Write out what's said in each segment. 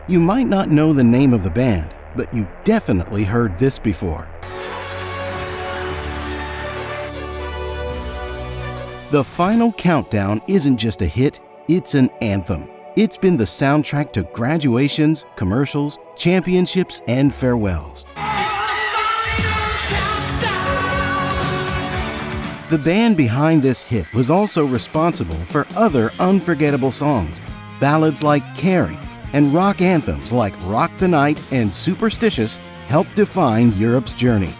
You might not know the name of the band, but you've definitely heard this before. The Final Countdown isn't just a hit, it's an anthem. It's been the soundtrack to graduations, commercials, championships, and farewells. The band behind this hit was also responsible for other unforgettable songs, ballads like Carrie, and rock anthems like Rock the Night and Superstitious helped define Europe's journey.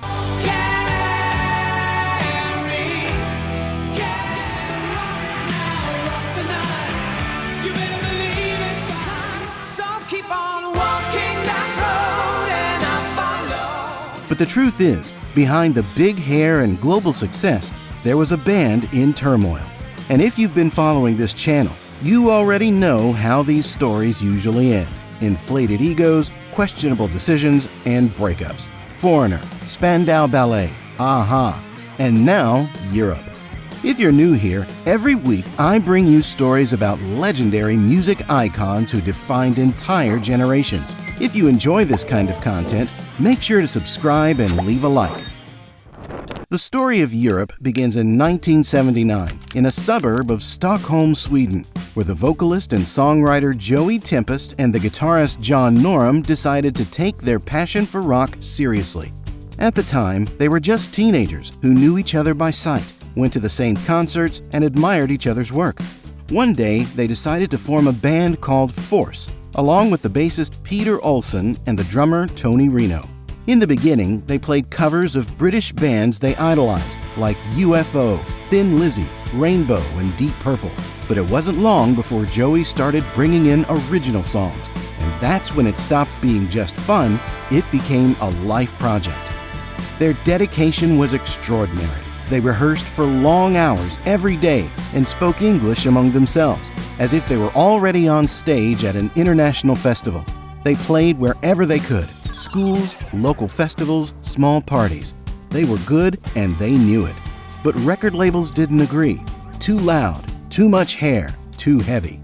But the truth is, behind the big hair and global success, there was a band in turmoil. And if you've been following this channel, you already know how these stories usually end. Inflated egos, questionable decisions, and breakups. Foreigner, Spandau Ballet, Aha, and now Europe. If you're new here, every week I bring you stories about legendary music icons who defined entire generations. If you enjoy this kind of content, make sure to subscribe and leave a like. The story of Europe begins in 1979 in a suburb of Stockholm, Sweden, where the vocalist and songwriter Joey Tempest and the guitarist John Norum decided to take their passion for rock seriously. At the time, they were just teenagers who knew each other by sight, went to the same concerts, and admired each other's work. One day, they decided to form a band called Force, along with the bassist Peter Olsson and the drummer Tony Reno. In the beginning, they played covers of British bands they idolized, like UFO, Thin Lizzy, Rainbow, and Deep Purple. But it wasn't long before Joey started bringing in original songs, and that's when it stopped being just fun, it became a life project. Their dedication was extraordinary. They rehearsed for long hours every day and spoke English among themselves, as if they were already on stage at an international festival. They played wherever they could. Schools, local festivals, small parties. They were good and they knew it. But record labels didn't agree. Too loud, too much hair, too heavy.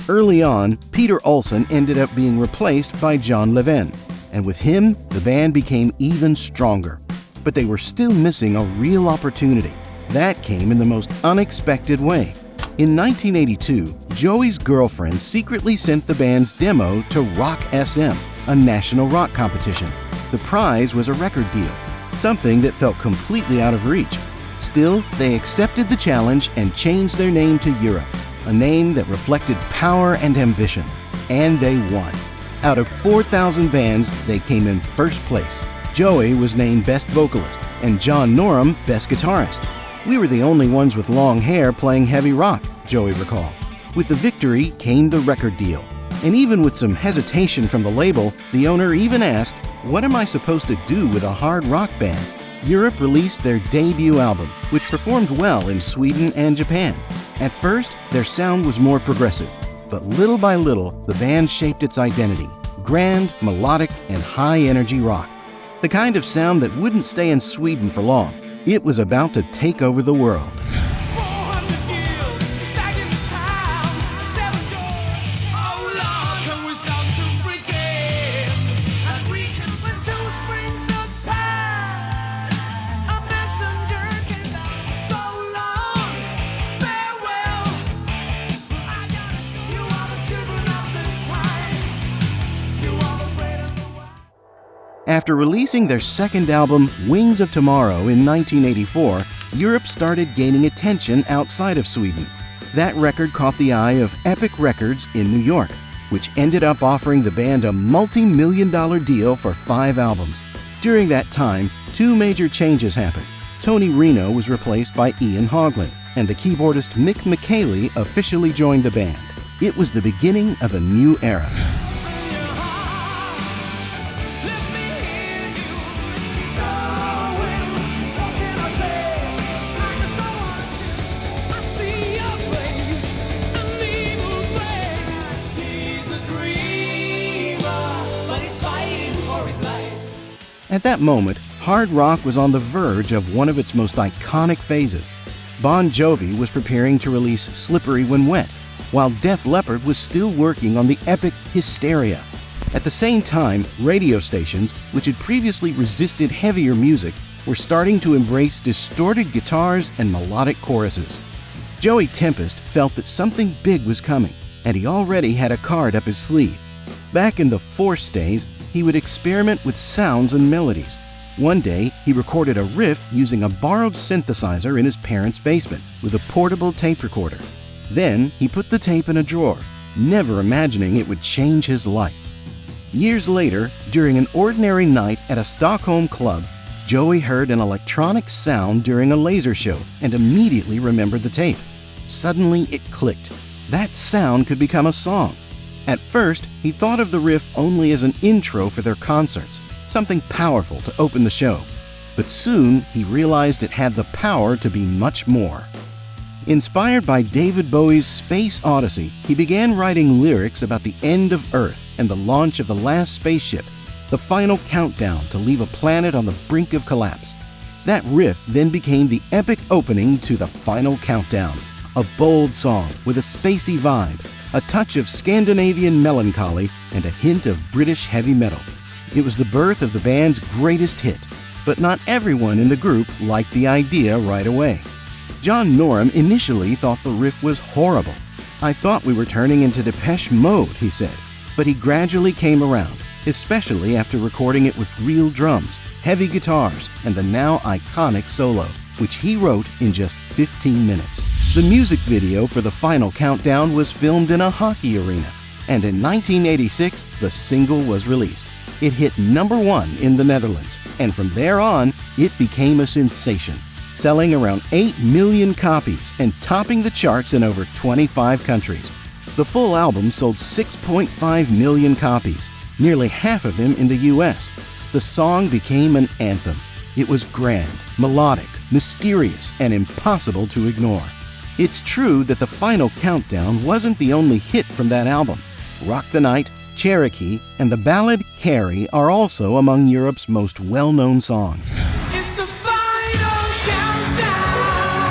Early on, Peter Olsson ended up being replaced by John Levin, and with him, the band became even stronger. But they were still missing a real opportunity. That came in the most unexpected way. In 1982, Joey's girlfriend secretly sent the band's demo to Rock SM, a national rock competition. The prize was a record deal, something that felt completely out of reach. Still, they accepted the challenge and changed their name to Europe, a name that reflected power and ambition. And they won. Out of 4,000 bands, they came in first place. Joey was named Best Vocalist, and John Norum Best Guitarist. "We were the only ones with long hair playing heavy rock," Joey recalled. With the victory came the record deal. And even with some hesitation from the label, the owner even asked, "What am I supposed to do with a hard rock band?" Europe released their debut album, which performed well in Sweden and Japan. At first, their sound was more progressive, but little by little, the band shaped its identity: grand, melodic, and high-energy rock. The kind of sound that wouldn't stay in Sweden for long. It was about to take over the world. After releasing their second album, Wings of Tomorrow, in 1984, Europe started gaining attention outside of Sweden. That record caught the eye of Epic Records in New York, which ended up offering the band a multi-million-dollar deal for 5 albums. During that time, 2 major changes happened. Tony Reno was replaced by Ian Haugland, and the keyboardist Mick McKaylee officially joined the band. It was the beginning of a new era. At that moment, hard rock was on the verge of one of its most iconic phases. Bon Jovi was preparing to release Slippery When Wet, while Def Leppard was still working on the epic Hysteria. At the same time, radio stations, which had previously resisted heavier music, were starting to embrace distorted guitars and melodic choruses. Joey Tempest felt that something big was coming, and he already had a card up his sleeve. Back in the Force days, he would experiment with sounds and melodies. One day, he recorded a riff using a borrowed synthesizer in his parents' basement with a portable tape recorder. Then, he put the tape in a drawer, never imagining it would change his life. Years later, during an ordinary night at a Stockholm club, Joey heard an electronic sound during a laser show and immediately remembered the tape. Suddenly, it clicked. That sound could become a song. At first, he thought of the riff only as an intro for their concerts, something powerful to open the show. But soon, he realized it had the power to be much more. Inspired by David Bowie's Space Odyssey, he began writing lyrics about the end of Earth and the launch of the last spaceship, the final countdown to leave a planet on the brink of collapse. That riff then became the epic opening to the final countdown, a bold song with a spacey vibe, a touch of Scandinavian melancholy, and a hint of British heavy metal. It was the birth of the band's greatest hit, but not everyone in the group liked the idea right away. John Norum initially thought the riff was horrible. "I thought we were turning into Depeche Mode," he said, but he gradually came around, especially after recording it with real drums, heavy guitars, and the now iconic solo, which he wrote in just 15 minutes. The music video for the final countdown was filmed in a hockey arena, and in 1986, the single was released. It hit #1 in the Netherlands, and from there on, it became a sensation, selling around 8 million copies and topping the charts in over 25 countries. The full album sold 6.5 million copies, nearly half of them in the US. The song became an anthem. It was grand, melodic, mysterious, and impossible to ignore. It's true that the final countdown wasn't the only hit from that album. Rock the Night, Cherokee, and the ballad Carrie are also among Europe's most well-known songs. It's the final countdown.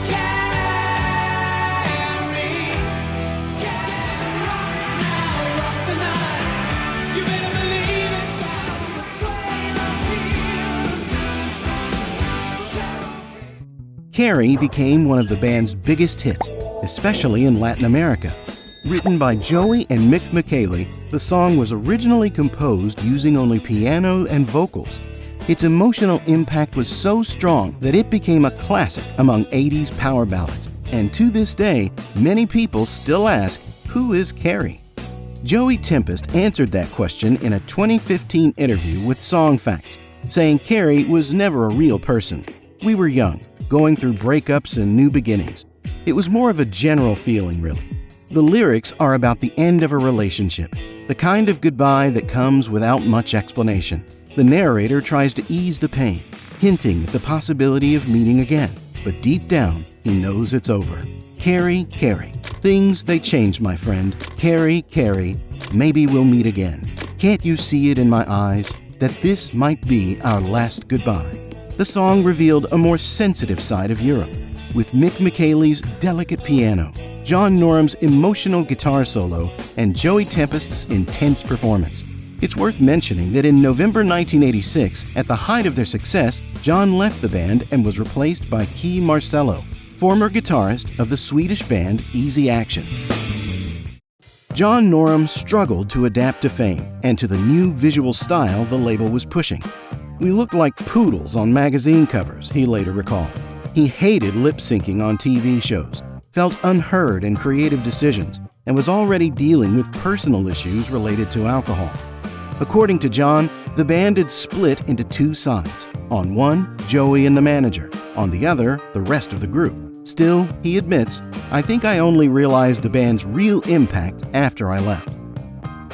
Carrie, rock now, rock the night. You better believe it's the train of tears. Carrie became one of the band's biggest hits, especially in Latin America. Written by Joey and Mick McKaylee, the song was originally composed using only piano and vocals. Its emotional impact was so strong that it became a classic among 80s power ballads, and to this day, many people still ask, who is Carrie? Joey Tempest answered that question in a 2015 interview with Song Facts, saying Carrie was never a real person. "We were young, going through breakups and new beginnings. It was more of a general feeling, really. The lyrics are about the end of a relationship, the kind of goodbye that comes without much explanation. The narrator tries to ease the pain, hinting at the possibility of meeting again, but deep down, he knows it's over. Carrie, Carrie, things they change, my friend. Carrie, Carrie, maybe we'll meet again. Can't you see it in my eyes that this might be our last goodbye?" The song revealed a more sensitive side of Europe, with Mick McKaylee's delicate piano, John Norum's emotional guitar solo, and Joey Tempest's intense performance. It's worth mentioning that in November 1986, at the height of their success, John left the band and was replaced by Key Marcello, former guitarist of the Swedish band Easy Action. John Norum struggled to adapt to fame and to the new visual style the label was pushing. "We looked like poodles on magazine covers," he later recalled. He hated lip-syncing on TV shows, felt unheard in creative decisions, and was already dealing with personal issues related to alcohol. According to John, the band had split into two sides. On one, Joey and the manager. On the other, the rest of the group. Still, he admits, "I think I only realized the band's real impact after I left."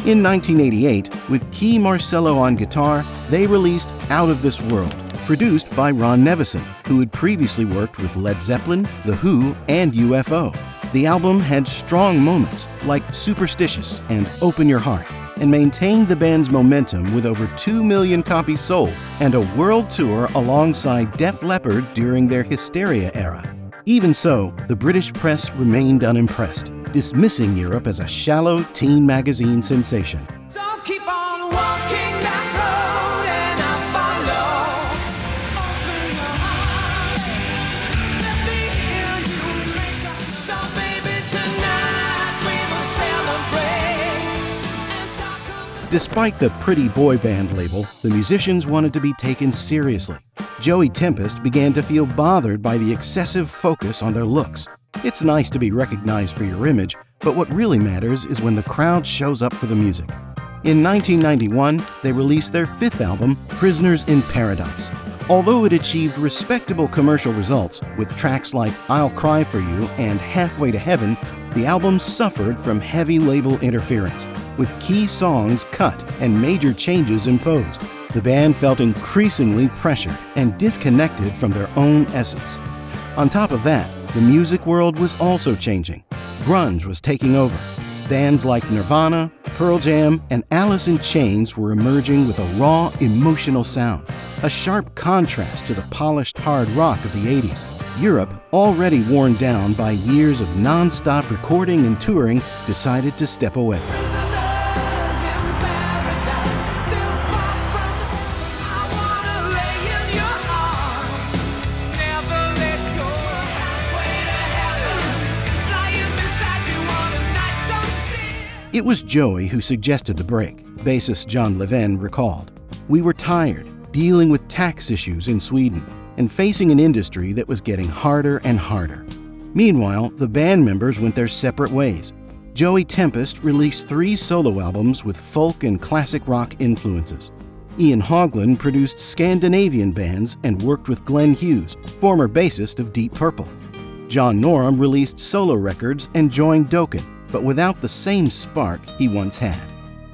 In 1988, with Key Marcello on guitar, they released Out of This World, produced by Ron Nevison, who had previously worked with Led Zeppelin, The Who, and UFO. The album had strong moments like Superstitious and Open Your Heart, and maintained the band's momentum with over 2 million copies sold and a world tour alongside Def Leppard during their Hysteria era. Even so, the British press remained unimpressed. dismissing Europe as a shallow teen magazine sensation. So keep on walking that road and I'll follow. Open your heart, let me hear you make up. So baby, tonight we will celebrate and talk about. Despite the pretty boy band label, the musicians wanted to be taken seriously. Joey Tempest began to feel bothered by the excessive focus on their looks. It's nice to be recognized for your image, but what really matters is when the crowd shows up for the music. In 1991, they released their fifth album, Prisoners in Paradise. Although it achieved respectable commercial results with tracks like I'll Cry for You and Halfway to Heaven, the album suffered from heavy label interference, with key songs cut and major changes imposed. The band felt increasingly pressured and disconnected from their own essence. On top of that, the music world was also changing. Grunge was taking over. Bands like Nirvana, Pearl Jam, and Alice in Chains were emerging with a raw, emotional sound, a sharp contrast to the polished hard rock of the 80s. Europe, already worn down by years of non-stop recording and touring, decided to step away. It was Joey who suggested the break, bassist John Levin recalled. We were tired, dealing with tax issues in Sweden, and facing an industry that was getting harder and harder. Meanwhile, the band members went their separate ways. Joey Tempest released 3 solo albums with folk and classic rock influences. Ian Haugland produced Scandinavian bands and worked with Glenn Hughes, former bassist of Deep Purple. John Norum released solo records and joined Dokken, but without the same spark he once had.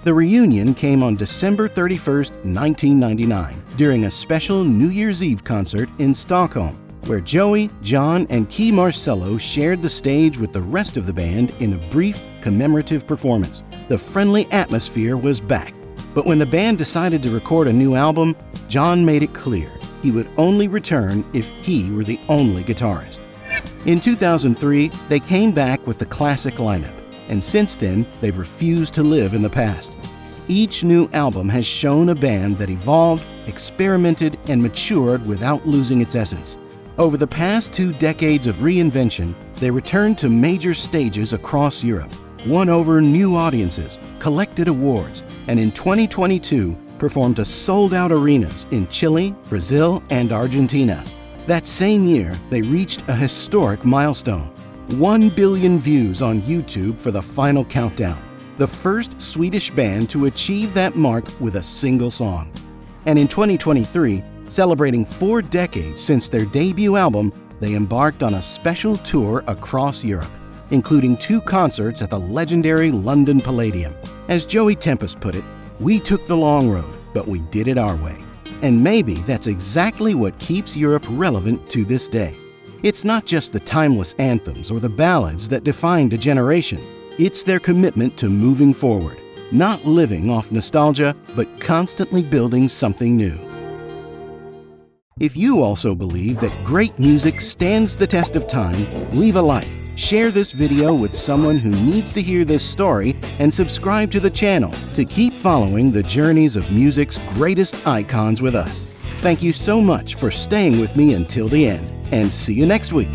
The reunion came on December 31st, 1999, during a special New Year's Eve concert in Stockholm, where Joey, John, and Key Marcello shared the stage with the rest of the band in a brief commemorative performance. The friendly atmosphere was back, but when the band decided to record a new album, John made it clear he would only return if he were the only guitarist. In 2003, they came back with the classic lineup, and since then, they've refused to live in the past. Each new album has shown a band that evolved, experimented, and matured without losing its essence. Over the past 2 decades of reinvention, they returned to major stages across Europe, won over new audiences, collected awards, and in 2022 performed to sold-out arenas in Chile, Brazil, and Argentina. That same year, they reached a historic milestone: 1 billion views on YouTube for the final countdown, the first Swedish band to achieve that mark with a single song. And in 2023, celebrating 4 decades since their debut album, they embarked on a special tour across Europe, including 2 concerts at the legendary London Palladium. As Joey Tempest put it, "We took the long road, but we did it our way." And maybe that's exactly what keeps Europe relevant to this day. It's not just the timeless anthems or the ballads that defined a generation. It's their commitment to moving forward, not living off nostalgia, but constantly building something new. If you also believe that great music stands the test of time, leave a like, share this video with someone who needs to hear this story, and subscribe to the channel to keep following the journeys of music's greatest icons with us. Thank you so much for staying with me until the end, and see you next week.